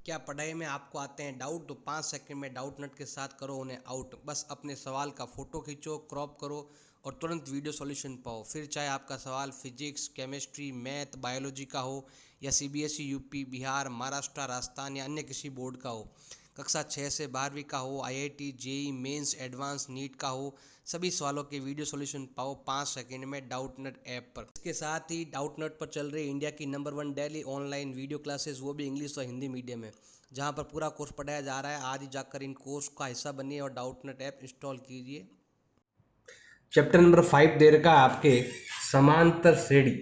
क्या पढ़ाई में आपको आते हैं डाउट? तो 5 सेकंड में डाउट नट के साथ करो उन्हें आउट। बस अपने सवाल का फ़ोटो खींचो, क्रॉप करो और तुरंत वीडियो सॉल्यूशन पाओ। फिर चाहे आपका सवाल फिजिक्स, केमिस्ट्री, मैथ, बायोलॉजी का हो या सीबीएसई, यूपी, बिहार, महाराष्ट्र, राजस्थान या अन्य किसी बोर्ड का हो, कक्षा 6 से 12वीं का हो, IIT, JEE mains, advance, NEET का हो, सभी सवालों के वीडियो सॉल्यूशन पाओ 5 सेकंड में डाउटनट ऐप पर। इसके साथ ही डाउटनट पर चल रही इंडिया की number 1 daily online video classes, वो भी इंग्लिश और हिंदी मीडियम में, जहां पर पूरा कोर्स पढ़ाया जा रहा है। आज ही जाकर इन कोर्स का हिस्सा बनिए और डाउटनट ऐप इंस्टॉल कीजिए। चैप्टर नंबर 5 दे रखा है आपके समांतर श्रेणी।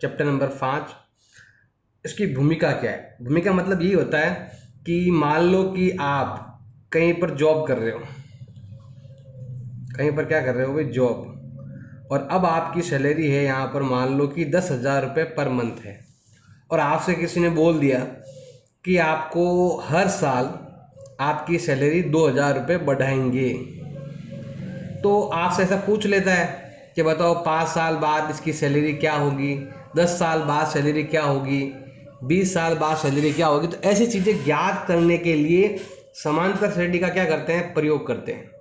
चैप्टर नंबर 5, इसकी भूमिका क्या है? भूमिका मतलब यही होता है कि मान लो कि आप कहीं पर जॉब कर रहे हो, कहीं पर क्या कर रहे हो भाई, जॉब। और अब आपकी सैलरी है यहाँ पर मान लो कि 10,000 रुपये पर मंथ है, और आपसे किसी ने बोल दिया कि आपको हर साल आपकी सैलरी 2,000 रुपये बढ़ाएंगे। तो आपसे ऐसा पूछ लेता है कि बताओ 5 साल बाद इसकी सैलरी क्या होगी, 10 साल बाद सैलरी क्या होगी, 20 साल बाद सैलरी क्या होगी। तो ऐसी चीज़ें ज्ञात करने के लिए समांतर श्रेणी का क्या करते हैं, प्रयोग करते हैं।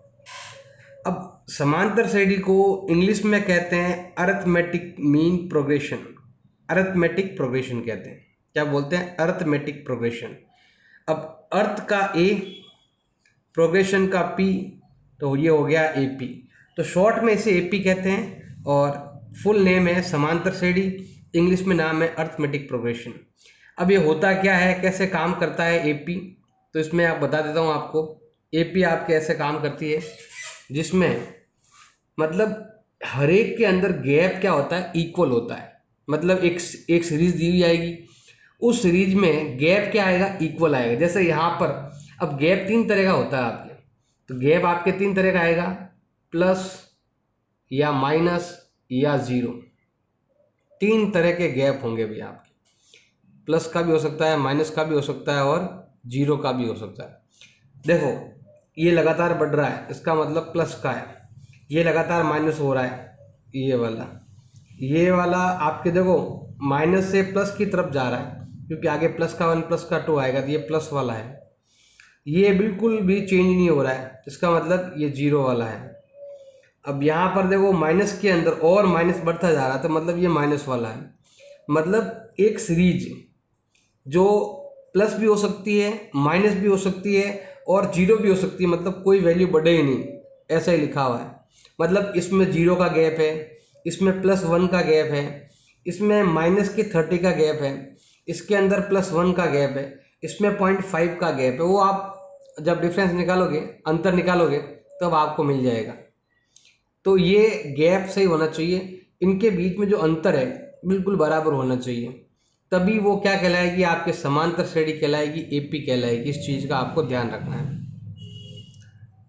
अब समांतर श्रेणी को इंग्लिश में कहते हैं arithmetic mean progression. Arithmetic progression कहते हैं। क्या बोलते हैं? Arithmetic progression. अब अर्थ का ए, प्रोग्रेशन का पी, तो ये हो गया एपी। तो शॉर्ट में इसे एपी कहते हैं और फुल नेम है समांतर श्रेणी। इंग्लिश में नाम है अरिथमेटिक प्रोग्रेशन। अब ये होता क्या है, कैसे काम करता है एपी, तो इसमें आप बता देता हूँ आपको। एपी आपके ऐसे काम करती है जिसमें मतलब हर एक के अंदर गैप क्या होता है, इक्वल होता है। मतलब एक सीरीज दी जाएगी, उस सीरीज में गैप क्या आएगा, इक्वल आएगा। जैसे यहाँ पर अब गैप 3 तरह का होता है आपके, तो गैप आपके 3 तरह का आएगा, प्लस या माइनस या जीरो। 3 तरह के गैप होंगे भैया आपके। प्लस का भी हो सकता है, माइनस का भी हो सकता है और जीरो का भी हो सकता है। देखो ये लगातार बढ़ रहा है, इसका मतलब प्लस का है। ये लगातार माइनस हो रहा है, ये वाला आपके देखो माइनस से प्लस की तरफ जा रहा है, क्योंकि आगे +1 +2 आएगा, तो ये प्लस वाला है। ये बिल्कुल भी चेंज नहीं हो रहा है, इसका मतलब ये जीरो वाला है। अब यहाँ पर देखो माइनस के अंदर और माइनस बढ़ता जा रहा है, तो मतलब ये माइनस वाला है। मतलब एक सीरीज जो प्लस भी हो सकती है, माइनस भी हो सकती है और जीरो भी हो सकती है, मतलब कोई वैल्यू बढ़े ही नहीं, ऐसा ही लिखा हुआ है। मतलब इसमें जीरो का गैप है, इसमें +1 का गैप है, इसमें -30 का गैप है, इसके अंदर +1 का गैप है, इसमें 0.5 का गैप है। वो आप जब डिफरेंस निकालोगे, अंतर निकालोगे, तब आपको मिल जाएगा। तो ये गैप सही होना चाहिए, इनके बीच में जो अंतर है बिल्कुल बराबर होना चाहिए, तभी वो क्या कहलाएगी, आपके समांतर श्रेणी कहलाएगी, एपी कहलाएगी। इस चीज़ का आपको ध्यान रखना है।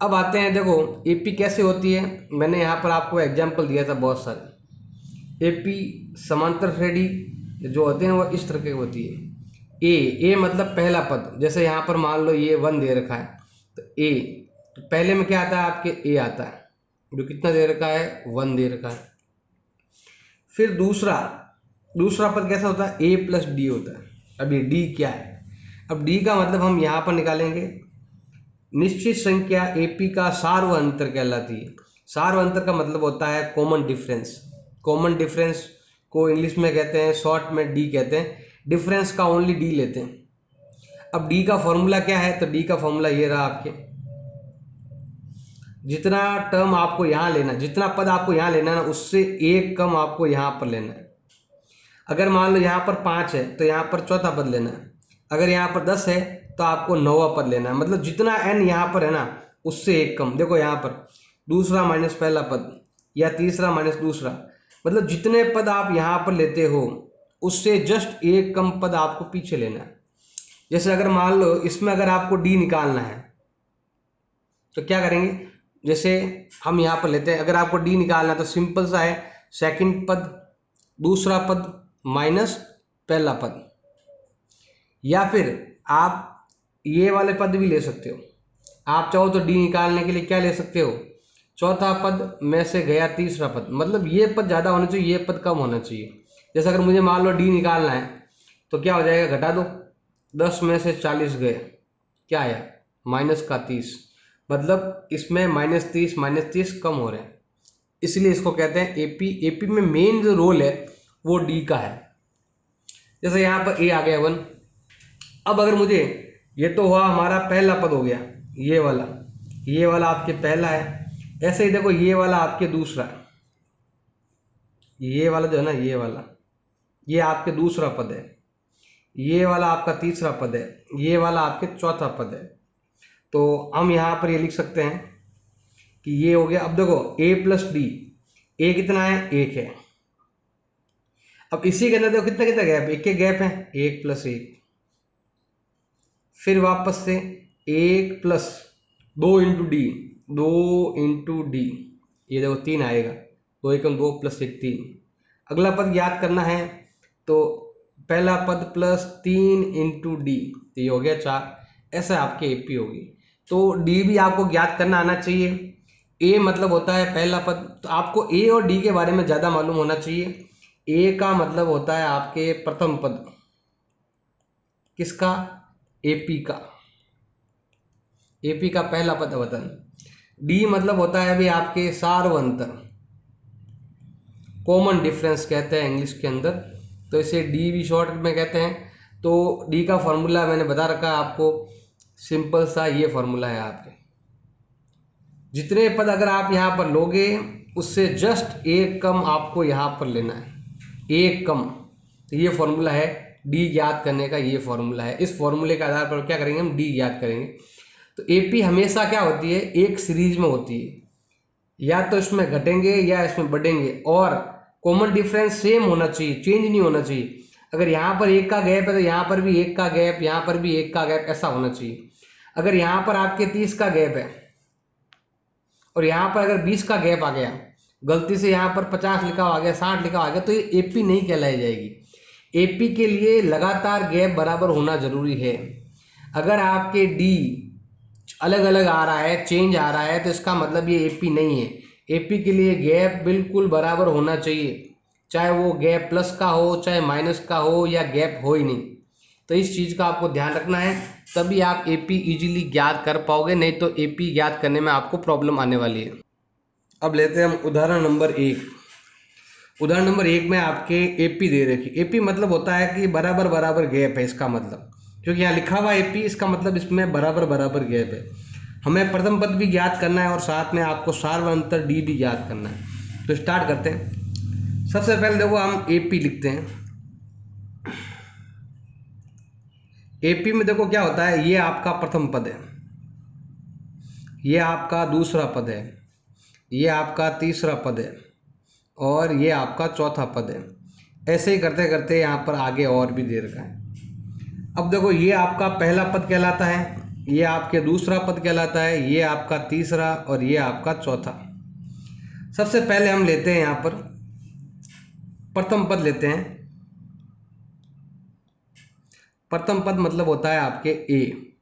अब आते हैं, देखो एपी कैसे होती है। मैंने यहाँ पर आपको एग्जाम्पल दिया था बहुत सारे। एपी समांतर श्रेणी जो होते हैं वो इस तरह की होती है। ए मतलब पहला पद, जैसे यहाँ पर मान लो ये 1 दे रखा है, तो ए, तो पहले में क्या आता है आपके, ए आता है, जो कितना दे रखा है, 1 दे रखा है। फिर दूसरा पद कैसा होता है, a+d होता है। अब ये d क्या है, अब d का मतलब हम यहाँ पर निकालेंगे। निश्चित संख्या AP का सार्व अंतर कहलाती है। सार्व अंतर का मतलब होता है कॉमन डिफरेंस। कॉमन डिफरेंस को इंग्लिश में कहते हैं, शॉर्ट में d कहते हैं। डिफरेंस का ओनली d लेते हैं। अब d का फॉर्मूला क्या है, तो d का फॉर्मूला ये रहा आपके। जितना टर्म आपको यहाँ लेना, जितना पद आपको यहाँ लेना है ना, उससे एक कम आपको यहाँ पर लेना है। अगर मान लो यहाँ पर 5 है तो यहाँ पर चौथा पद लेना है। अगर यहाँ पर 10 है तो आपको 9वां पद लेना है। मतलब जितना n यहाँ पर है ना, उससे एक कम। देखो यहाँ पर दूसरा माइनस पहला पद या तीसरा माइनस दूसरा, मतलब जितने पद आप यहाँ पर लेते हो उससे जस्ट एक कम पद आपको पीछे लेना है। जैसे अगर मान लो इसमें अगर आपको d निकालना है तो क्या करेंगे, जैसे हम यहाँ पर लेते हैं, अगर आपको d निकालना है तो सिंपल सा है, सेकंड पद दूसरा पद माइनस पहला पद। या फिर आप ये वाले पद भी ले सकते हो। आप चाहो तो d निकालने के लिए क्या ले सकते हो, चौथा पद में से गया तीसरा पद। मतलब ये पद ज़्यादा होना चाहिए, ये पद कम होना चाहिए। जैसे अगर मुझे मान लो d निकालना है तो क्या हो जाएगा, घटा दो, 10 में से 40 गए, क्या आया? -30। मतलब इसमें -30 कम हो रहे हैं, इसलिए इसको कहते हैं एपी। एपी में मेन जो रोल है वो डी का है। जैसे यहाँ पर ए आ गया 1। अब अगर मुझे, ये तो हुआ हमारा पहला पद हो गया, ये वाला आपके पहला है। ऐसे ही देखो ये वाला आपके दूसरा, ये वाला जो है ना, ये आपके दूसरा पद है। ये वाला आपका तीसरा पद है, ये वाला आपके चौथा पद है। तो हम यहाँ पर ये लिख सकते हैं कि ये हो गया। अब देखो a प्लस डी, ए कितना है? 1 है। अब इसी के अंदर देखो कितना कितना गैप, एक के गैप है, 1 + 1। फिर वापस से 1 + 2 × डी, 2 × डी, ये देखो 3 आएगा, 2 × 2 + 1 3। अगला पद याद करना है तो पहला पद +3 × डी, तो ये हो गया 4। ऐसा आपके एपी होगी। तो डी भी आपको ज्ञात करना आना चाहिए। ए मतलब होता है पहला पद, तो आपको ए और डी के बारे में ज़्यादा मालूम होना चाहिए। ए का मतलब होता है आपके प्रथम पद, किसका? एपी का। एपी का पहला पद वतन। डी मतलब होता है अभी आपके सार्वंतर, कॉमन डिफरेंस कहते हैं इंग्लिश के अंदर, तो इसे डी भी शॉर्ट में कहते हैं। तो डी का फॉर्मूला मैंने बता रखा है आपको, सिंपल सा ये फॉर्मूला है आपके। जितने पद अगर आप यहाँ पर लोगे उससे जस्ट एक कम आपको यहाँ पर लेना है, एक कम। तो ये फॉर्मूला है डी ज्ञात करने का, ये फॉर्मूला है। इस फॉर्मूले के आधार पर क्या करेंगे, हम डी ज्ञात करेंगे। तो एपी हमेशा क्या होती है, एक सीरीज में होती है, या तो इसमें घटेंगे या इसमें बढ़ेंगे, और कॉमन डिफरेंस सेम होना चाहिए, चेंज नहीं होना चाहिए। अगर यहाँ पर 1 का गैप है तो यहाँ पर भी 1 का गैप, यहाँ पर भी 1 का गैप, ऐसा होना चाहिए। अगर यहाँ पर आपके 30 का गैप है और यहाँ पर अगर 20 का गैप आ गया, गलती से यहाँ पर 50 लिखा आ गया, 60 लिखा आ गया, तो ये एपी नहीं कहलाई जाएगी। एपी के लिए लगातार गैप बराबर होना जरूरी है। अगर आपके डी अलग अलग आ रहा है, चेंज आ रहा है, तो इसका मतलब ये एपी नहीं है। एपी के लिए गैप बिल्कुल बराबर होना चाहिए, चाहे वो गैप प्लस का हो, चाहे माइनस का हो, या गैप हो ही नहीं। तो इस चीज़ का आपको ध्यान रखना है, तभी आप एपी इजीली ज्ञात कर पाओगे, नहीं तो एपी ज्ञात करने में आपको प्रॉब्लम आने वाली है। अब लेते हैं हम उदाहरण नंबर 1। उदाहरण नंबर 1 में आपके एपी दे रखी। एपी मतलब होता है कि बराबर बराबर गैप है, इसका मतलब, क्योंकि यहाँ लिखा हुआ एपी, इसका मतलब इसमें बराबर बराबर गैप है। हमें प्रथम पद भी ज्ञात करना है और साथ में आपको सार्वंतर डी भी ज्ञात करना है। तो स्टार्ट करते हैं। सबसे पहले देखो हम एपी लिखते हैं। एपी में देखो क्या होता है, ये आपका प्रथम पद है, ये आपका दूसरा पद है, ये आपका तीसरा पद है, और ये आपका चौथा पद है। ऐसे ही करते करते यहाँ पर आगे और भी दे रखा है। अब देखो ये आपका पहला पद कहलाता है, ये आपके दूसरा पद कहलाता है, ये आपका तीसरा, और ये आपका चौथा। सबसे पहले हम लेते हैं यहाँ पर प्रथम पद लेते हैं। प्रथम पद मतलब होता है आपके ए,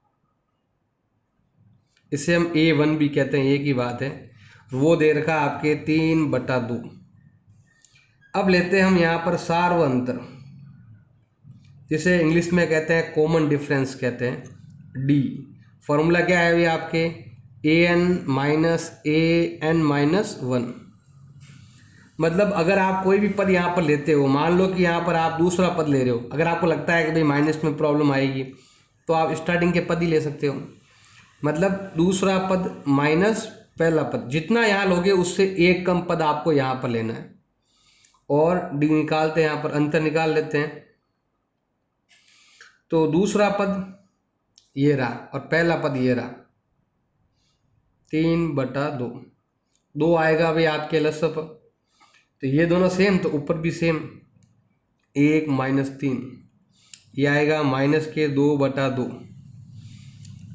इसे हम A1 भी कहते हैं, एक ही बात है। वो दे रखा आपके 3/2। अब लेते हैं हम यहाँ पर सार्वंतर, जिसे इंग्लिश में कहते हैं कॉमन डिफरेंस कहते हैं, डी। फॉर्मूला क्या है अभी आपके, an - an-1। मतलब अगर आप कोई भी पद यहाँ पर लेते हो, मान लो कि यहाँ पर आप दूसरा पद ले रहे हो, अगर आपको लगता है कि भाई माइनस में प्रॉब्लम आएगी, तो आप स्टार्टिंग के पद ही ले सकते हो। मतलब दूसरा पद माइनस पहला पद, जितना यहाँ लोगे उससे एक कम पद आपको यहाँ पर लेना है। और डी निकालते हैं, यहाँ पर अंतर निकाल लेते हैं। तो दूसरा पद ये रहा और पहला पद ये रहा, 3/2। 2 आएगा भाई आपके लसप, तो ये दोनों सेम, तो ऊपर भी सेम, 1 - 3, ये आएगा माइनस के 2/2,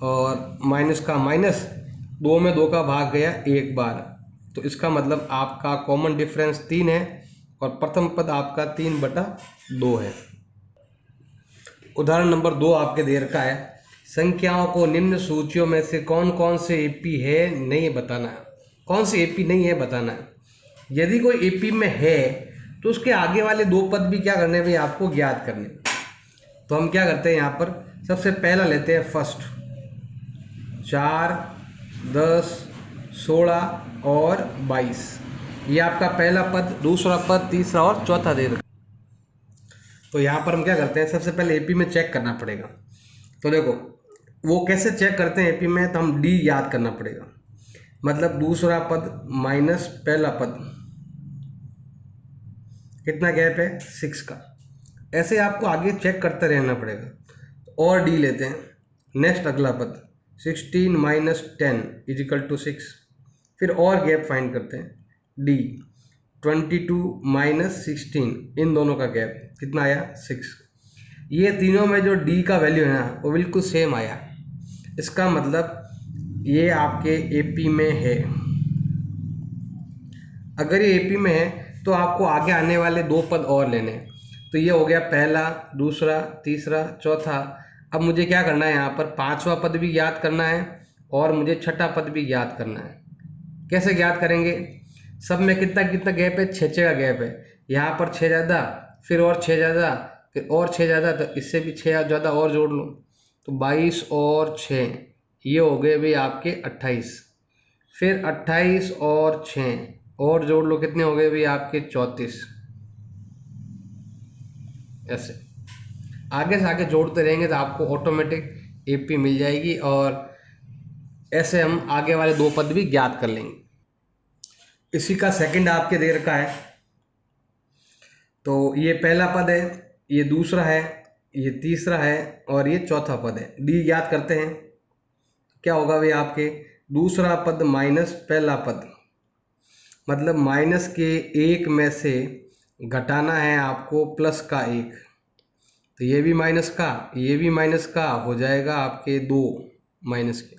और माइनस का माइनस, 2 में 2 का भाग गया एक बार। तो इसका मतलब आपका कॉमन डिफरेंस 3 है और प्रथम पद आपका 3/2 है। उदाहरण नंबर 2 आपके दे रखा है, संख्याओं को निम्न सूचियों में से कौन कौन से एपी है नहीं बताना है। कौन से एपी नहीं है बताना है। यदि कोई एपी में है तो उसके आगे वाले 2 पद भी क्या करने हैं, आपको ज्ञात करने। तो हम क्या करते हैं, यहाँ पर सबसे पहला लेते हैं फर्स्ट, 4, 10, 16 और 22। ये आपका पहला पद, दूसरा पद, तीसरा और चौथा दे रखा। तो यहाँ पर हम क्या करते हैं, सबसे पहले एपी में चेक करना पड़ेगा। तो देखो वो कैसे चेक करते हैं एपी में, तो हम डी याद करना पड़ेगा। मतलब दूसरा पद माइनस पहला पद, कितना गैप है, 6 का। ऐसे आपको आगे चेक करते रहना पड़ेगा। और डी लेते हैं, नेक्स्ट अगला पद 16 माइनस 10 इजिकल टू 6। फिर और गैप फाइंड करते हैं, डी 22 माइनस 16, इन दोनों का गैप कितना आया, 6। ये तीनों में जो डी का वैल्यू है ना वो बिल्कुल सेम आया। इसका मतलब ये आपके एपी में है। अगर ये एपी में है तो आपको आगे आने वाले 2 पद और लेने हैं। तो ये हो गया पहला, दूसरा, तीसरा, चौथा। अब मुझे क्या करना है, यहाँ पर 5वां पद भी याद करना है और मुझे छठा पद भी याद करना है। कैसे याद करेंगे, सब में कितना कितना गैप है, 6 का गैप है। यहाँ पर 6 ज़्यादा, फिर और 6 ज़्यादा, फिर और 6 ज़्यादा, तो इससे भी 6 ज़्यादा और जोड़ लो। तो 22 और 6 ये हो गए भाई आपके 28। फिर 28 और 6 और जोड़ लो, कितने हो गए भाई आपके 34। ऐसे आगे से आगे जोड़ते रहेंगे तो आपको ऑटोमेटिक एपी मिल जाएगी और ऐसे हम आगे वाले 2 पद भी ज्ञात कर लेंगे। इसी का सेकंड आपके दे रखा है। तो ये पहला पद है, ये दूसरा है, ये तीसरा है और ये चौथा पद है। डी याद करते हैं, क्या होगा भाई आपके, दूसरा पद माइनस पहला पद, मतलब माइनस के 1 में से घटाना है आपको प्लस का 1। तो ये भी माइनस का, ये भी माइनस का, हो जाएगा आपके 2 माइनस के।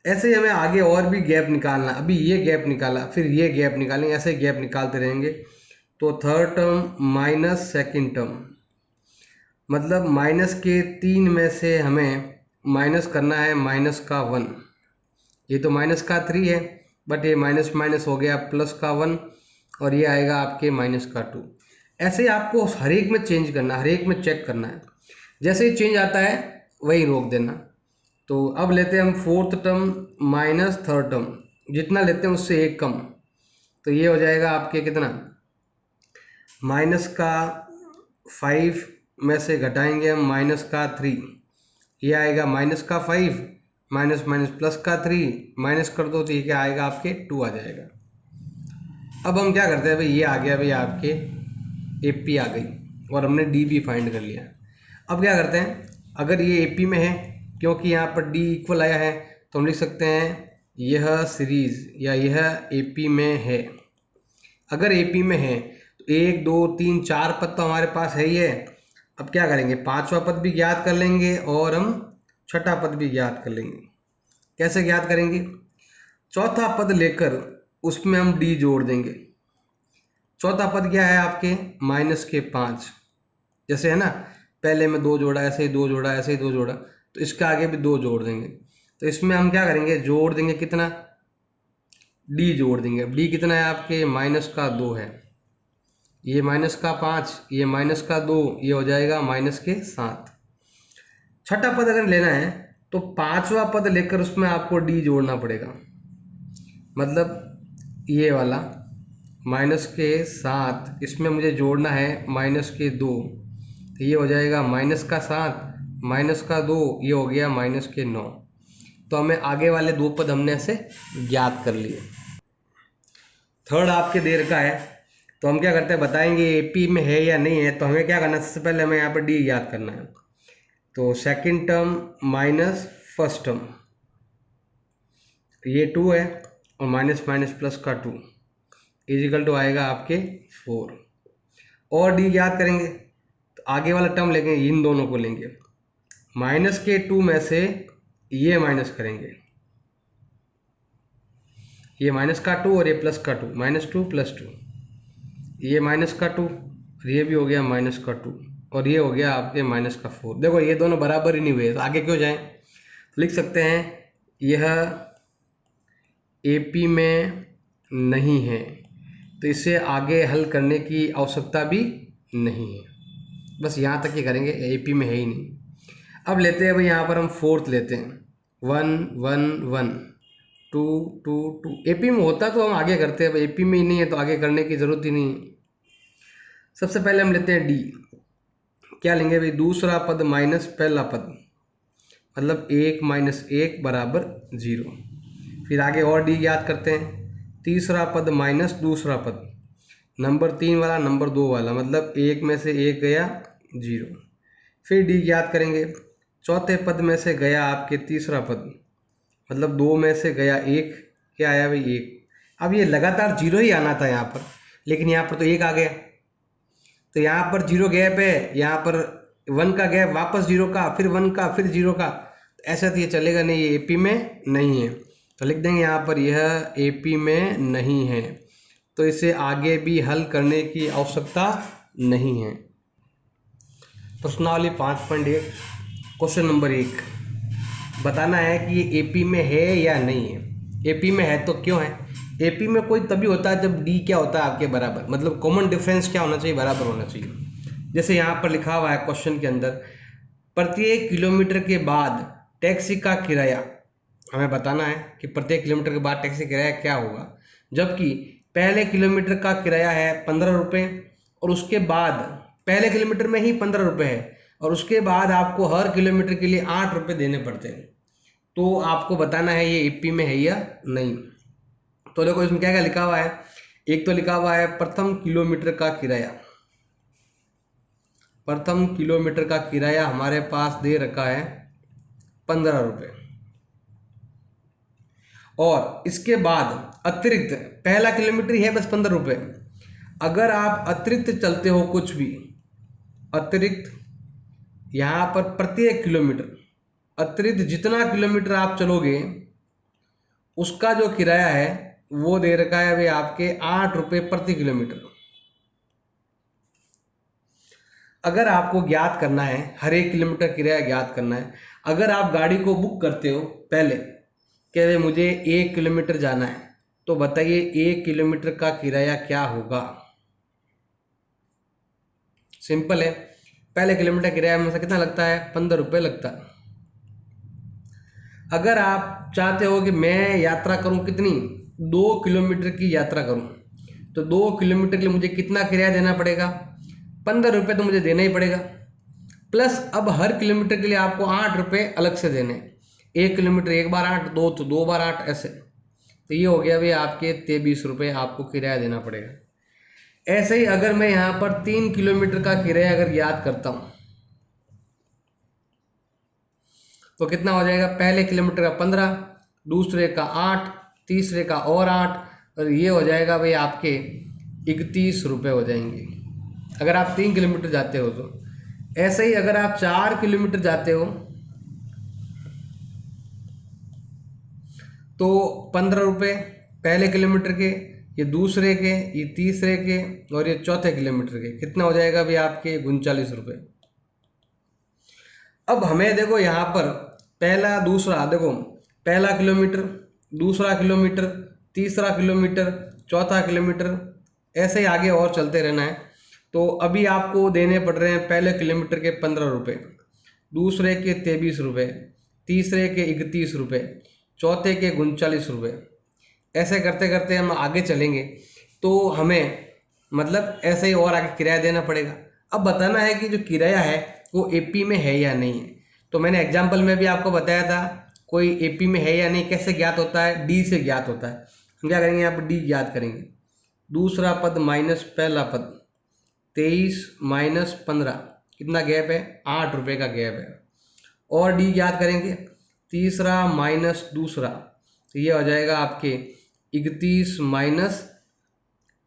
ऐसे ही हमें आगे और भी गैप निकालना। अभी ये गैप निकाला, फिर ये गैप निकालेंगे, ऐसे गैप निकालते रहेंगे। तो third term minus second term, मतलब माइनस के 3 में से हमें माइनस करना है माइनस का 1। ये तो माइनस का 3 है, बट ये माइनस माइनस हो गया प्लस का 1 और ये आएगा आपके माइनस का 2। ऐसे ही आपको हर एक में चेंज करना है, हर एक में चेक करना है। जैसे ही चेंज आता है वही रोक देना। तो अब लेते हैं हम fourth term minus third term, जितना लेते हैं उससे 1 कम। तो ये हो जाएगा आपके कितना, माइनस का 5 में से घटाएंगे हम माइनस का 3, ये आएगा माइनस का 5, माइनस माइनस प्लस का 3, माइनस कर दो तो ये क्या आएगा आपके 2 आ जाएगा। अब हम क्या करते हैं भाई, ये आ गया भाई आपके एपी आ गई और हमने डी भी फाइंड कर लिया। अब क्या करते हैं, अगर ये एपी में है, क्योंकि यहाँ पर डी इक्वल आया है, तो हम लिख सकते हैं यह सीरीज या यह एपी में है। अगर एपी में है तो 1 2 3 4 पद तो हमारे पास है ही है। अब क्या करेंगे, 5वां पद भी ज्ञात कर लेंगे और हम छठा पद भी ज्ञात कर लेंगे। कैसे ज्ञात करेंगे, चौथा पद लेकर उसमें हम डी जोड़ देंगे। चौथा पद क्या है आपके, माइनस के 5। जैसे है ना, पहले में 2 जोड़ा, ऐसे ही 2 जोड़ा, ऐसे ही 2 जोड़ा, तो इसके आगे भी 2 जोड़ देंगे। तो इसमें हम क्या करेंगे, जोड़ देंगे कितना, डी जोड़ देंगे। डी कितना है आपके, माइनस का 2 है, ये माइनस का 5, ये माइनस का 2, ये हो जाएगा माइनस के 7। छठा पद अगर लेना है तो 5वां पद लेकर उसमें आपको डी जोड़ना पड़ेगा। मतलब ये वाला माइनस के 7, इसमें मुझे जोड़ना है माइनस के 2, तो ये हो जाएगा माइनस का 7, माइनस का 2, ये हो गया माइनस के 9। तो हमें आगे वाले 2 पद हमने ऐसे ज्ञात कर लिए। थर्ड आपके दे रखा है, तो हम क्या करते हैं, बताएंगे एपी में है या नहीं है। तो हमें क्या करना है, सबसे पहले हमें यहाँ पर डी याद करना है। तो second term minus first term, ये 2 है और माइनस माइनस प्लस का 2 इजिकल टू आएगा आपके 4। और डी याद करेंगे तो आगे वाला टर्म लेंगे, इन दोनों को लेंगे, माइनस के 2 में से ये माइनस करेंगे, ये माइनस का 2 और ये प्लस का 2, माइनस 2 प्लस 2, ये माइनस का 2 और ये भी हो गया माइनस का 2 और ये हो गया आपके माइनस का 4। देखो ये दोनों बराबर ही नहीं हुए, तो आगे क्यों जाएं। लिख सकते हैं यह एपी में नहीं है, तो इसे आगे हल करने की आवश्यकता भी नहीं है। बस यहाँ तक ही करेंगे, एपी में है ही नहीं। अब लेते हैं भाई यहाँ पर हम फोर्थ लेते हैं 1 1 1 2 2 2। एपी में होता तो हम आगे करते हैं, अब एपी में ही नहीं है तो आगे करने की ज़रूरत ही नहीं है। सबसे पहले हम लेते हैं डी। क्या लेंगे भाई, दूसरा पद माइनस पहला पद, मतलब 1 - 1 बराबर 0। फिर आगे और डी याद करते हैं, तीसरा पद माइनस दूसरा पद, नंबर 3 वाला नंबर 2 वाला, मतलब 1 में से 1 गया 0। फिर डी याद करेंगे, चौथे पद में से गया आपके तीसरा पद, मतलब 2 में से गया 1, क्या आया भाई 1। अब ये लगातार 0 ही आना था यहाँ पर, लेकिन यहाँ पर तो 1 आ गया, तो यहाँ पर 0 गैप है, यहाँ पर 1 का गैप, वापस 0 का, फिर 1 का, फिर 0 का। ऐसा तो ये चलेगा नहीं, ये एपी में नहीं है, तो लिख देंगे यहाँ पर यह एपी में नहीं है, तो इसे आगे भी हल करने की आवश्यकता नहीं है। प्रश्नावली 5.1 क्वेश्चन नंबर 1, बताना है कि ये एपी में है या नहीं है। एपी में है तो क्यों है। एपी में कोई तभी होता है जब डी क्या होता है आपके बराबर, मतलब कॉमन डिफरेंस क्या होना चाहिए, बराबर होना चाहिए। जैसे यहाँ पर लिखा हुआ है क्वेश्चन के अंदर, प्रत्येक किलोमीटर के बाद टैक्सी का किराया, हमें बताना है कि प्रत्येक किलोमीटर के बाद टैक्सी किराया क्या होगा, जबकि पहले किलोमीटर का किराया है 15 रुपये, और उसके बाद पहले किलोमीटर में ही 15 रुपये है, और उसके बाद आपको हर किलोमीटर के लिए 8 रुपये देने पड़ते हैं। तो आपको बताना है ये एपी में है या नहीं। तो देखो इसमें क्या क्या लिखा हुआ है, एक तो लिखा हुआ है प्रथम किलोमीटर का किराया। प्रथम किलोमीटर का किराया हमारे पास दे रखा है 15 रुपये, और इसके बाद अतिरिक्त पहला किलोमीटर ही है बस 15 रुपये। अगर आप अतिरिक्त चलते हो कुछ भी अतिरिक्त, यहाँ पर प्रत्येक किलोमीटर अतिरिक्त जितना किलोमीटर आप चलोगे उसका जो किराया है वो दे रखा है भाई आपके 8 रुपये प्रति किलोमीटर। अगर आपको ज्ञात करना है, हर एक किलोमीटर किराया ज्ञात करना है, अगर आप गाड़ी को बुक करते हो पहले कह रहे मुझे 1 किलोमीटर जाना है, तो बताइए 1 किलोमीटर का किराया क्या होगा। सिंपल है, पहले किलोमीटर किराया में से कितना लगता है, 15 रुपये लगता है। अगर आप चाहते हो कि मैं यात्रा करूं कितनी, 2 किलोमीटर की यात्रा करूं, तो 2 किलोमीटर के लिए मुझे कितना किराया देना पड़ेगा, 15 रुपये तो मुझे देना ही पड़ेगा, प्लस अब हर किलोमीटर के लिए आपको 8 रुपये अलग से देने। 1 किलोमीटर 1 बार 8, 2 तो 2 बार 8, ऐसे। तो ये हो गया भाई आपके 23 रुपये आपको किराया देना पड़ेगा। ऐसे ही अगर मैं यहाँ पर 3 किलोमीटर का किराया अगर याद करता हूँ तो कितना हो जाएगा, पहले किलोमीटर का 15, दूसरे का 8, तीसरे का और 8, और ये हो जाएगा भाई आपके 31 रुपये हो जाएंगे अगर आप 3 किलोमीटर जाते हो तो। ऐसे ही अगर आप 4 किलोमीटर जाते हो तो 15 रुपये पहले किलोमीटर के, ये दूसरे के, ये तीसरे के, और ये चौथे किलोमीटर के, कितना हो जाएगा भाई आपके 39 रुपये। अब हमें देखो यहाँ पर पहला दूसरा, देखो पहला किलोमीटर, दूसरा किलोमीटर, तीसरा किलोमीटर, चौथा किलोमीटर, ऐसे ही आगे और चलते रहना है। तो अभी आपको देने पड़ रहे हैं पहले किलोमीटर के 15 रुपये, दूसरे के 23 रुपये, तीसरे के 31 रुपये, चौथे के 39 रुपये। ऐसे करते करते हम आगे चलेंगे तो हमें मतलब ऐसे ही और आगे किराया देना पड़ेगा। अब बताना है कि जो किराया है वो एपी में है या नहीं है। तो मैंने एग्जाम्पल में भी आपको बताया था कोई एपी में है या नहीं कैसे ज्ञात होता है, डी से ज्ञात होता है। हम क्या करेंगे, यहाँ पर डी ज्ञात करेंगे, दूसरा पद माइनस पहला पद, 23 माइनस 15, कितना गैप है, 8 रुपये का गैप है। और डी याद करेंगे, तीसरा माइनस दूसरा, तो ये हो जाएगा आपके 31 माइनस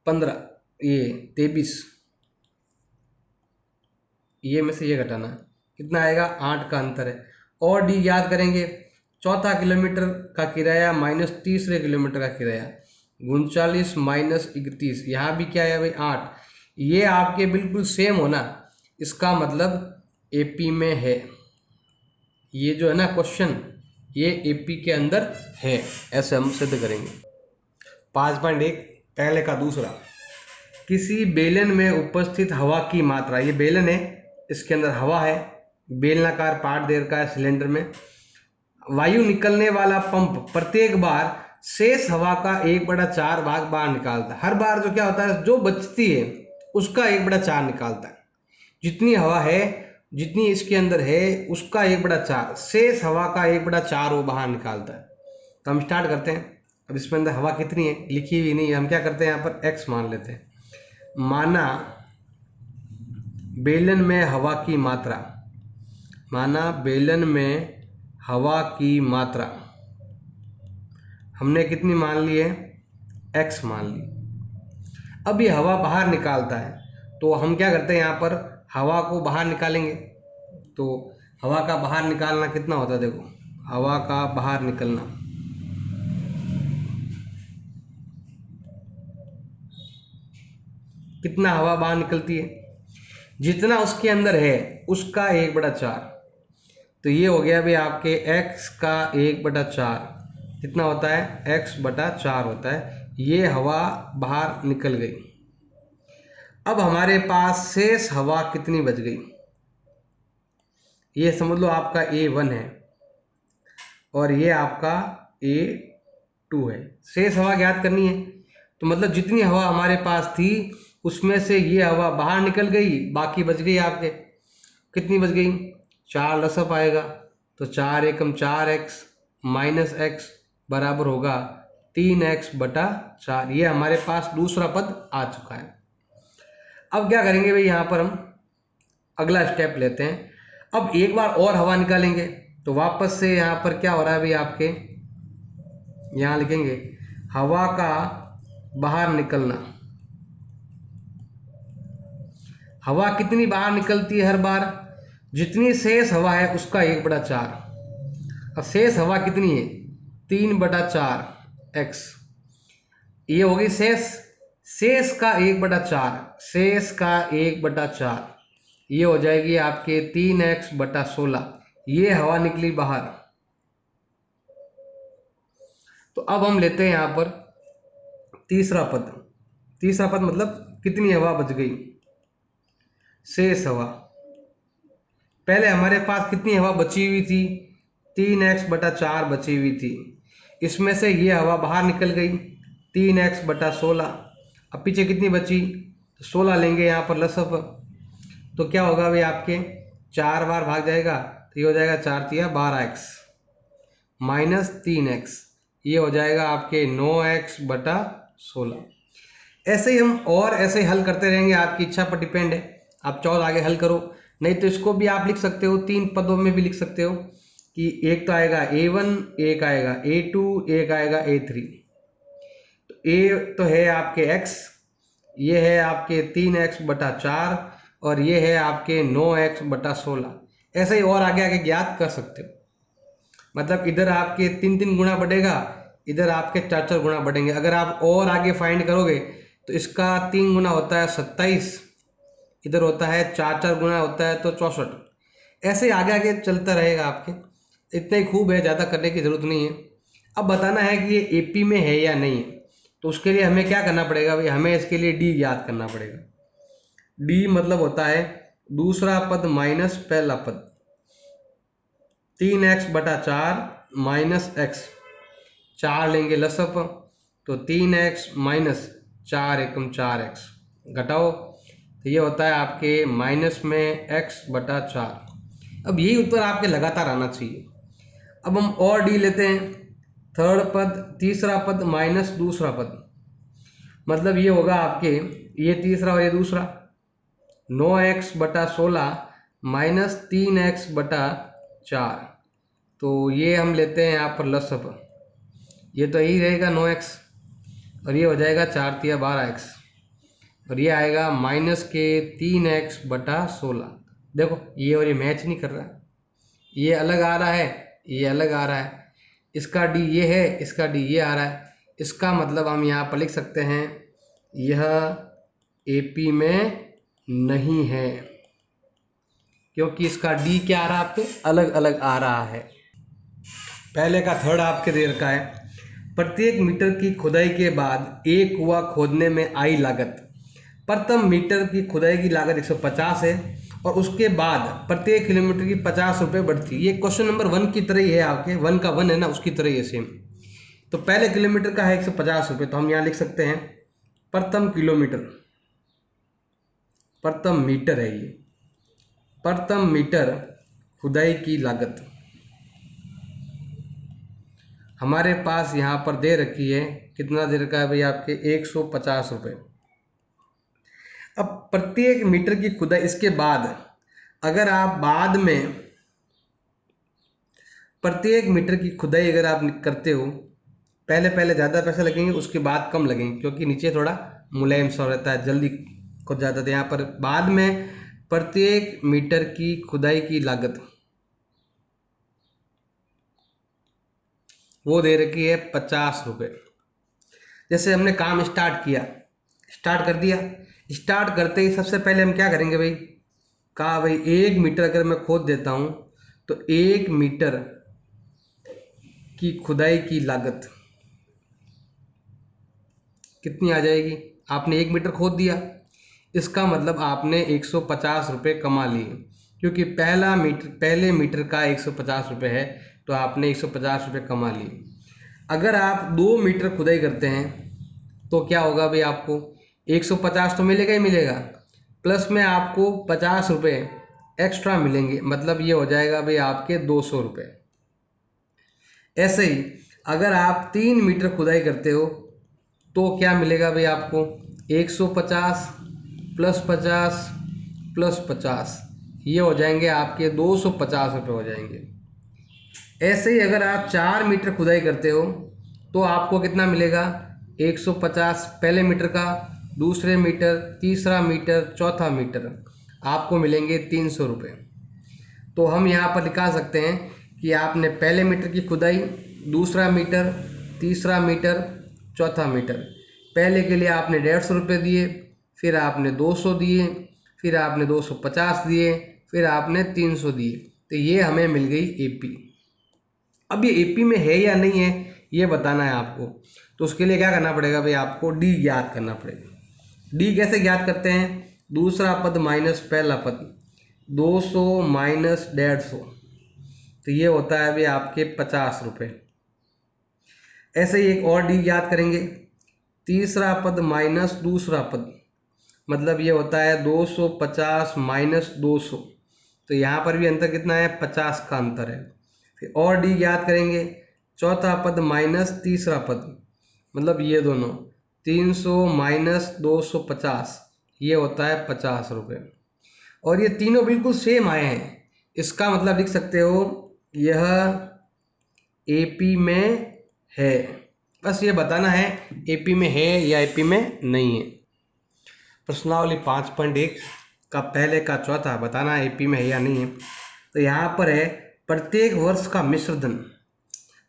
15, ये 23, ये में से ये घटाना, कितना आएगा, 8 का अंतर है। और डी याद करेंगे, चौथा किलोमीटर का किराया माइनस तीसरे किलोमीटर का किराया, 39 माइनस 31, यहाँ भी क्या है भाई 8। ये आपके बिल्कुल सेम होना, इसका मतलब एपी में है। ये जो है ना क्वेश्चन, ये एपी के अंदर है, ऐसे हम सिद्ध करेंगे। 5.1 पहले का दूसरा, किसी बेलन में उपस्थित हवा की मात्रा, ये बेलन है इसके अंदर हवा है, बेलनाकार पार्ट दे रखा है सिलेंडर में। वायु निकलने वाला पंप प्रत्येक बार शेष हवा का 1/4 भाग बाहर निकालता है। हर बार जो क्या होता है, जो बचती है उसका 1/4 निकालता है। जितनी हवा है, जितनी इसके अंदर है उसका 1/4, शेष हवा का 1/4 वो बाहर निकालता है। तो हम स्टार्ट करते हैं। अब इसमें अंदर हवा कितनी है लिखी हुई नहीं है, हम क्या करते हैं यहाँ पर x मान लेते हैं। माना बेलन में हवा की मात्रा, माना बेलन में हवा की मात्रा हमने कितनी मान ली है, x मान ली। अब ये हवा बाहर निकालता है तो हम क्या करते हैं, यहाँ पर हवा को बाहर निकालेंगे। तो हवा का बाहर निकालना कितना होता है, देखो हवा का बाहर निकलना, कितना हवा बाहर निकलती है, जितना उसके अंदर है उसका 1/4। तो ये हो गया भाई आपके x का 1/4 कितना होता है, x/4 होता है। ये हवा बाहर निकल गई। अब हमारे पास शेष हवा कितनी बच गई, ये समझ लो आपका A1 है और ये आपका A2 है। शेष हवा ज्ञात करनी है, तो मतलब जितनी हवा हमारे पास थी उसमें से ये हवा बाहर निकल गई, बाकी बच गई आपके, कितनी बच गई, 4 लसअप आएगा। तो 4 एकम 4x माइनस x बराबर होगा 3x/4। ये हमारे पास दूसरा पद आ चुका है। अब क्या करेंगे भाई, यहाँ पर हम अगला स्टेप लेते हैं। अब एक बार और हवा निकालेंगे तो वापस से यहाँ पर क्या हो रहा है भाई, आपके यहाँ लिखेंगे हवा का बाहर निकलना। हवा कितनी बाहर निकलती है हर बार, जितनी शेष हवा है उसका 1/4। अब शेष हवा कितनी है, 3/4x। ये होगी शेष, शेष का 1/4, शेष का 1/4 ये हो जाएगी आपके 3x/16। ये हवा निकली बाहर। तो अब हम लेते हैं यहाँ पर तीसरा पद। तीसरा पद मतलब कितनी हवा बच गई, शेष हवा। पहले हमारे पास कितनी हवा बची हुई थी, 3x/4 बची हुई थी। इसमें से ये हवा बाहर निकल गई 3x/16। अब पीछे कितनी बची, 16 लेंगे यहाँ पर लसअप। तो क्या होगा भाई, आपके 4 बार भाग जाएगा तो ये हो जाएगा 4×3 12x माइनस 3x, ये हो जाएगा आपके 9x/16। ऐसे ही हम और ऐसे ही हल करते रहेंगे, आपकी इच्छा पर डिपेंड है। आप चाहो आगे हल करो, नहीं तो इसको भी आप लिख सकते हो, 3 पदों में भी लिख सकते हो कि एक तो आएगा A1, एक आएगा A2, एक आएगा A3। तो A तो है आपके x, ये है आपके 3x/4 और ये है आपके 9x/16। ऐसे ही और आगे आगे ज्ञात कर सकते हो। मतलब इधर आपके 3 गुना बढ़ेगा, इधर आपके 4 गुना बढ़ेंगे। अगर आप और आगे फाइंड करोगे तो इसका 3 गुना होता है 27, इधर होता है 4 गुना होता है तो 64। ऐसे आगे आगे चलता रहेगा आपके। इतना ही खूब है, ज़्यादा करने की ज़रूरत नहीं है। अब बताना है कि ये AP में है या नहीं है, तो उसके लिए हमें क्या करना पड़ेगा भाई, हमें इसके लिए D याद करना पड़ेगा। D मतलब होता है दूसरा पद माइनस पहला पद, 3x/4 माइनस x। 4 लेंगे लसअप तो 3x माइनस 4 एकम 4x घटाओ, तो ये होता है आपके माइनस में x/4। अब यही उत्तर आपके लगातार आना चाहिए। अब हम और D लेते हैं, थर्ड पद, तीसरा पद माइनस दूसरा पद, मतलब ये होगा आपके, ये तीसरा और ये दूसरा, 9x/16 माइनस 3x/4। तो ये हम लेते हैं यहाँ पर लसअप, ये तो यही रहेगा 9x और ये हो जाएगा 4×3 12x और ये आएगा माइनस के 3x/16। देखो ये और ये मैच नहीं कर रहा, ये अलग आ रहा है, ये अलग आ रहा है। इसका D ये है, इसका D ये आ रहा है। इसका मतलब हम यहाँ पर लिख सकते हैं यह AP में नहीं है, क्योंकि इसका D क्या आ रहा है, आपके अलग अलग आ रहा है। पहले का थर्ड आपके दे रखा है, प्रत्येक मीटर की खुदाई के बाद एक कुआं खोदने में आई लागत, प्रथम मीटर की खुदाई की लागत 150 है और उसके बाद प्रत्येक किलोमीटर की 50 रुपये बढ़ती। ये क्वेश्चन नंबर 1 की तरह ही है, आपके 1 का 1 है ना, उसकी तरह ही है सेम। तो पहले किलोमीटर का है 150 रुपये, तो हम यहाँ लिख सकते हैं प्रथम किलोमीटर, प्रथम मीटर है ये, प्रथम मीटर खुदाई की लागत हमारे पास यहाँ पर दे रखी है। कितना दे रखा है भाई आपके 150 रुपये। अब प्रत्येक मीटर की खुदाई, इसके बाद अगर आप बाद में प्रत्येक मीटर की खुदाई अगर आप करते हो, पहले पहले ज़्यादा पैसे लगेंगे, उसके बाद कम लगेंगे, क्योंकि नीचे थोड़ा मुलायम सा रहता है, जल्दी खुद जाता था। यहाँ पर बाद में प्रत्येक मीटर की खुदाई की लागत वो दे रखी है 50 रुपये। जैसे हमने काम स्टार्ट किया, स्टार्ट कर दिया, स्टार्ट करते ही सबसे पहले हम क्या करेंगे भाई, कहा भाई 1 मीटर अगर मैं खोद देता हूँ तो 1 मीटर की खुदाई की लागत कितनी आ जाएगी। आपने 1 मीटर खोद दिया, इसका मतलब आपने 150 रुपये कमा लिए, क्योंकि पहले मीटर का 150 रुपये है, तो आपने 150 रुपये कमा लिए। अगर आप 2 मीटर खुदाई करते हैं तो क्या होगा भाई, आपको 150 तो मिलेगा ही मिलेगा, प्लस में आपको 50 रुपये एक्स्ट्रा मिलेंगे, मतलब ये हो जाएगा भाई आपके 200 रुपये। ऐसे ही अगर आप 3 मीटर खुदाई करते हो तो क्या मिलेगा भाई आपको, 150 प्लस 50 प्लस 50, ये हो जाएंगे आपके 250 रुपये हो जाएंगे। ऐसे ही अगर आप 4 मीटर खुदाई करते हो तो आपको कितना मिलेगा, 150 पहले मीटर का, दूसरे मीटर, तीसरा मीटर, चौथा मीटर, आपको मिलेंगे 300 रुपये। तो हम यहाँ पर दिखा सकते हैं कि आपने पहले मीटर की खुदाई, दूसरा मीटर, तीसरा मीटर, चौथा मीटर, पहले के लिए आपने 150 रुपये दिए, फिर आपने 200 दिए, फिर आपने 250 दिए, फिर आपने 300 दिए, तो ये हमें मिल गई एपी। अब ये एपी में है या नहीं है ये बताना है आपको, तो उसके लिए क्या करना पड़ेगा भाई, आपको डी ज्ञात करना पड़ेगा। डी कैसे ज्ञात करते हैं, दूसरा पद माइनस पहला पद, 200 माइनस 150, तो ये होता है भाई आपके 50 रुपये। ऐसे ही एक और डी ज्ञात करेंगे, तीसरा पद माइनस दूसरा पद, मतलब ये होता है 250 माइनस 200, तो यहाँ पर भी अंतर कितना है, 50 का अंतर है। फिर और डी ज्ञात करेंगे, चौथा पद माइनस तीसरा पद, मतलब ये दोनों 300 माइनस 250, ये होता है 50 रुपये। और ये तीनों बिल्कुल सेम आए हैं, इसका मतलब लिख सकते हो यह एपी में है। बस ये बताना है एपी में है या एपी में नहीं है। प्रश्नावली 5.1 का पहले का चौथा बताना है एपी में है या नहीं है। तो यहाँ पर है प्रत्येक वर्ष का मिश्र धन,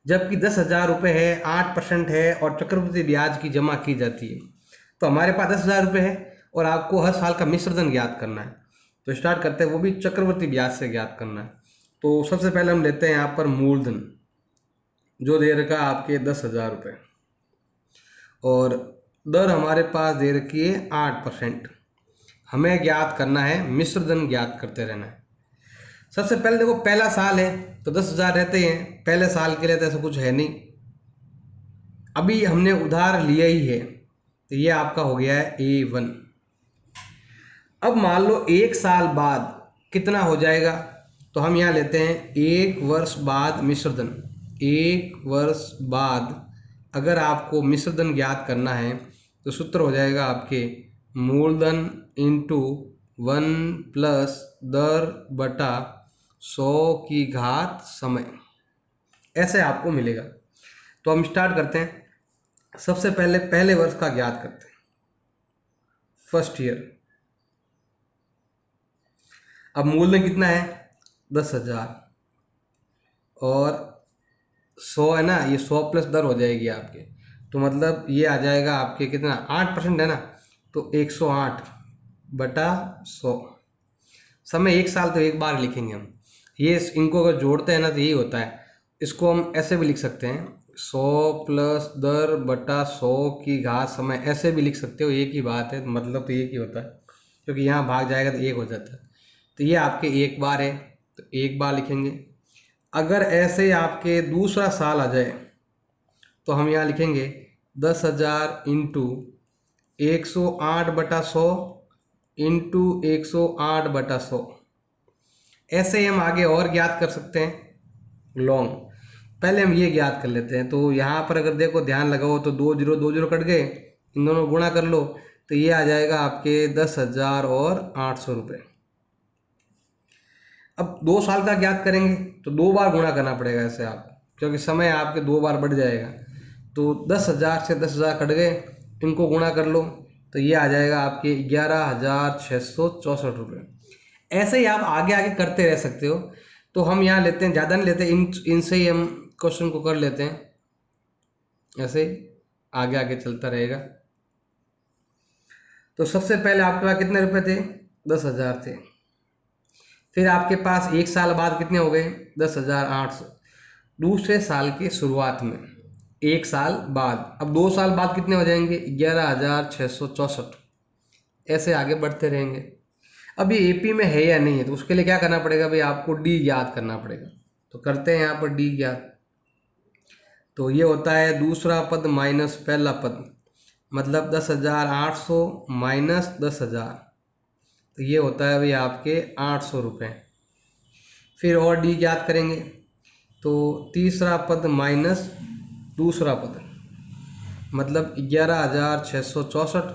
जबकि 10,000 रुपये है, 8% है और चक्रवृद्धि ब्याज की जमा की जाती है। तो हमारे पास 10,000 रुपये है और आपको हर साल का मिश्र धन ज्ञात करना है। तो स्टार्ट करते हैं, वो भी चक्रवृद्धि ब्याज से ज्ञात करना है। तो सबसे पहले हम लेते हैं यहाँ पर मूलधन, जो दे रखा आपके 10,000 रुपये, और दर हमारे पास दे रखी है 8%। हमें ज्ञात करना है, मिश्र धन ज्ञात करते रहना है। सबसे पहले देखो, पहला साल है तो 10,000 रहते हैं, पहले साल के लिए तो ऐसा कुछ है नहीं, अभी हमने उधार लिया ही है, तो ये आपका हो गया है A1। अब मान लो 1 साल बाद कितना हो जाएगा, तो हम यहाँ लेते हैं 1 वर्ष बाद मिश्र धन। 1 वर्ष बाद अगर आपको मिश्र धन ज्ञात करना है तो सूत्र हो जाएगा आपके मूलधन इंटू 1 प्लस दर बटा 100 की घात समय, ऐसे आपको मिलेगा। तो हम स्टार्ट करते हैं, सबसे पहले पहले वर्ष का ज्ञात करते हैं, फर्स्ट ईयर। अब मूलधन कितना है, 10,000 और 100 है ना, ये 100 प्लस दर हो जाएगी आपके, तो मतलब ये आ जाएगा आपके कितना, 8% है ना, तो 108 बटा 100। समय 1 साल तो एक बार लिखेंगे हम, ये इनको अगर जोड़ते हैं ना तो यही होता है। इसको हम ऐसे भी लिख सकते हैं, 100 प्लस दर बटा 100 की घात समय, ऐसे भी लिख सकते हो, एक ही बात है, मतलब तो एक ही होता है, क्योंकि यहाँ भाग जाएगा तो एक हो जाता है। तो ये आपके एक बार है, तो एक बार लिखेंगे। अगर ऐसे आपके दूसरा साल आ जाए तो हम यहाँ लिखेंगे 10,000 इंटू 108/100 इंटू 108/100। ऐसे ही हम आगे और ज्ञात कर सकते हैं लॉन्ग। पहले हम ये ज्ञात कर लेते हैं। तो यहाँ पर अगर देखो ध्यान लगाओ तो 2 कट गए, इन दोनों को गुणा कर लो तो ये आ जाएगा आपके 10,000 और 800 रुपये। अब 2 साल का ज्ञात करेंगे तो 2 बार गुणा करना पड़ेगा ऐसे आप, क्योंकि समय आपके 2 बार बढ़ जाएगा। तो 10,000 से 10,000 कट गए, इनको गुणा कर लो तो ये आ जाएगा आपके 11,664 रुपये। ऐसे ही आप आगे आगे करते रह सकते हो। तो हम यहाँ लेते हैं, ज़्यादा नहीं लेते, इनसे ही हम क्वेश्चन को कर लेते हैं। ऐसे ही आगे आगे चलता रहेगा। तो सबसे पहले आपके पास कितने रुपए थे? 10,000 थे। फिर आपके पास एक साल बाद कितने हो गए? 10,800। दूसरे साल के शुरुआत में एक साल बाद, अब 2 साल बाद कितने हो जाएंगे? 11,664। ऐसे आगे बढ़ते रहेंगे। अब ये एपी में है या नहीं है तो उसके लिए क्या करना पड़ेगा भाई? आपको डी ज्ञात करना पड़ेगा। तो करते हैं यहाँ पर डी ज्ञात। तो ये होता है दूसरा पद माइनस पहला पद, मतलब 10,800 माइनस 10,000, तो ये होता है भाई आपके 800 रुपये। फिर और डी ज्ञात करेंगे तो तीसरा पद माइनस दूसरा पद, मतलब 11,664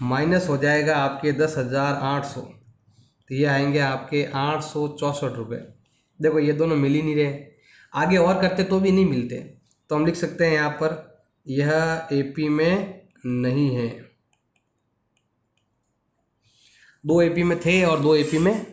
माइनस हो जाएगा आपके 10,800, तो ये आएंगे आपके 864 रुपये। देखो ये दोनों मिल ही नहीं रहे, आगे और करते तो भी नहीं मिलते, तो हम लिख सकते हैं यहाँ पर यह एपी में नहीं है। 2 एपी में थे और 2 एपी में